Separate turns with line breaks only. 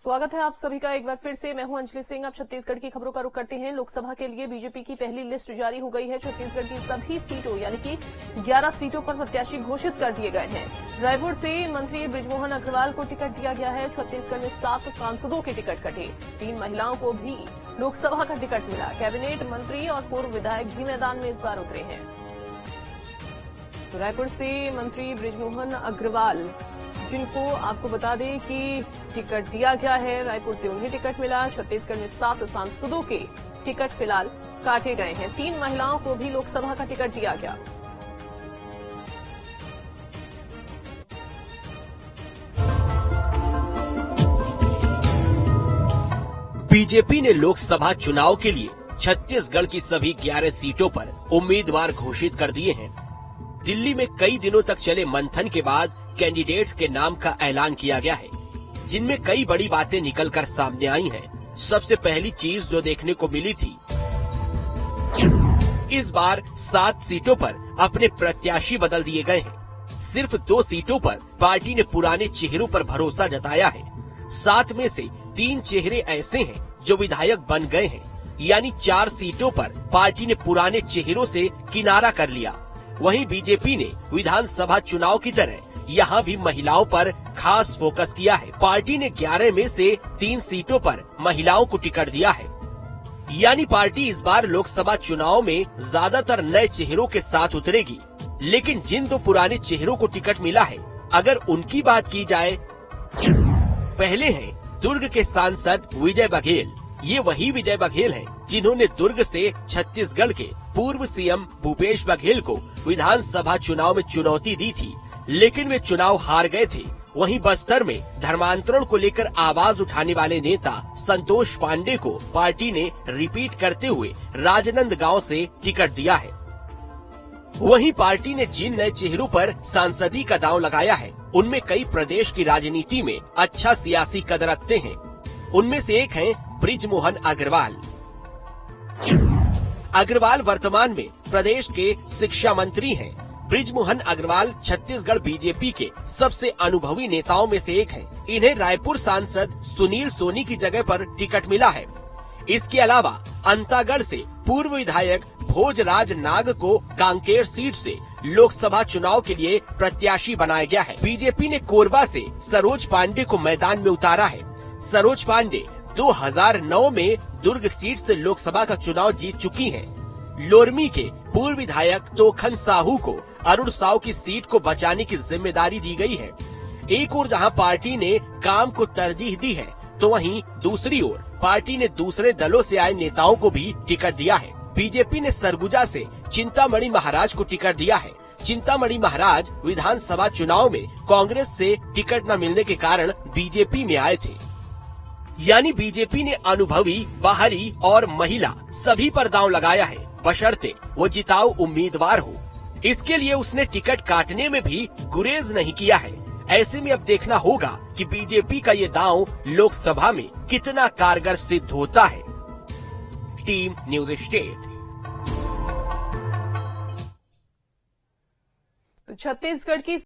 स्वागत है आप सभी का एक बार फिर से। मैं हूं अंजलि सिंह। अब छत्तीसगढ़ की खबरों का रुख करते हैं। लोकसभा के लिए बीजेपी की पहली लिस्ट जारी हो गई है। छत्तीसगढ़ की सभी सीटों यानी कि 11 सीटों पर प्रत्याशी घोषित कर दिए गए हैं। रायपुर से मंत्री बृजमोहन अग्रवाल को टिकट दिया गया है। छत्तीसगढ़ में 7 सांसदों के टिकट कटे। 3 महिलाओं को भी लोकसभा का टिकट मिला। कैबिनेट मंत्री और पूर्व विधायक भी मैदान में इस बार उतरे हैं। तो रायपुर से मंत्री बृजमोहन अग्रवाल, जिनको आपको बता दें कि टिकट दिया गया है, रायपुर से उन्हें टिकट मिला। छत्तीसगढ़ में 7 सांसदों के टिकट फिलहाल काटे गए हैं। 3 महिलाओं को भी लोकसभा का टिकट दिया गया।
बीजेपी ने लोकसभा चुनाव के लिए छत्तीसगढ़ की सभी 11 सीटों पर उम्मीदवार घोषित कर दिए हैं। दिल्ली में कई दिनों तक चले मंथन के बाद कैंडिडेट्स के नाम का ऐलान किया गया है, जिनमें कई बड़ी बातें निकलकर सामने आई हैं। सबसे पहली चीज जो देखने को मिली थी, इस बार 7 सीटों पर अपने प्रत्याशी बदल दिए गए हैं। सिर्फ 2 सीटों पर पार्टी ने पुराने चेहरों पर भरोसा जताया है। 7 में से 3 चेहरे ऐसे हैं जो विधायक बन गए हैं, यानी 4 सीटों पर पार्टी ने पुराने चेहरों से किनारा कर लिया। वहीं बीजेपी ने विधानसभा चुनाव की तरह यहाँ भी महिलाओं पर खास फोकस किया है। पार्टी ने 11 में से 3 सीटों पर महिलाओं को टिकट दिया है, यानी पार्टी इस बार लोकसभा चुनाव में ज्यादातर नए चेहरों के साथ उतरेगी। लेकिन जिन 2 पुराने चेहरों को टिकट मिला है, अगर उनकी बात की जाए, पहले हैं दुर्ग के सांसद विजय बघेल। ये वही विजय बघेल हैं जिन्होंने दुर्ग से छत्तीसगढ़ के पूर्व सीएम भूपेश बघेल को विधानसभा चुनाव में चुनौती दी थी, लेकिन वे चुनाव हार गए थे। वहीं बस्तर में धर्मांतरण को लेकर आवाज उठाने वाले नेता संतोष पांडे को पार्टी ने रिपीट करते हुए राजनांदगांव से टिकट दिया है। वहीं पार्टी ने जिन नए चेहरों पर सांसदी का दांव लगाया है, उनमें कई प्रदेश की राजनीति में अच्छा सियासी कद रखते हैं। उनमें से एक हैं बृजमोहन अग्रवाल। अग्रवाल वर्तमान में प्रदेश के शिक्षा मंत्री हैं। बृजमोहन अग्रवाल छत्तीसगढ़ बीजेपी के सबसे अनुभवी नेताओं में से एक हैं। इन्हें रायपुर सांसद सुनील सोनी की जगह पर टिकट मिला है। इसके अलावा अंतागढ़ से पूर्व विधायक भोजराज नाग को कांकेर सीट से लोकसभा चुनाव के लिए प्रत्याशी बनाया गया है। बीजेपी ने कोरबा से सरोज पांडे को मैदान में उतारा है। सरोज पांडे 2009 में दुर्ग सीट से लोकसभा का चुनाव जीत चुकी हैं। लोरमी के पूर्व विधायक तोखन साहू को अरुण साव की सीट को बचाने की जिम्मेदारी दी गई है। एक ओर जहां पार्टी ने काम को तरजीह दी है, तो वहीं दूसरी ओर पार्टी ने दूसरे दलों से आए नेताओं को भी टिकट दिया है। बीजेपी ने सरगुजा से चिंतामणि महाराज को टिकट दिया है। चिंतामणि महाराज विधानसभा चुनाव में कांग्रेस से टिकट न मिलने के कारण बीजेपी में आए थे। यानी बीजेपी ने अनुभवी, बाहरी और महिला सभी पर दांव लगाया है, बशर्ते वो जिताऊ उम्मीदवार हो। इसके लिए उसने टिकट काटने में भी गुरेज नहीं किया है। ऐसे में अब देखना होगा कि बीजेपी का ये दांव लोकसभा में कितना कारगर सिद्ध होता है। Team news state.
छत्तीसगढ़ की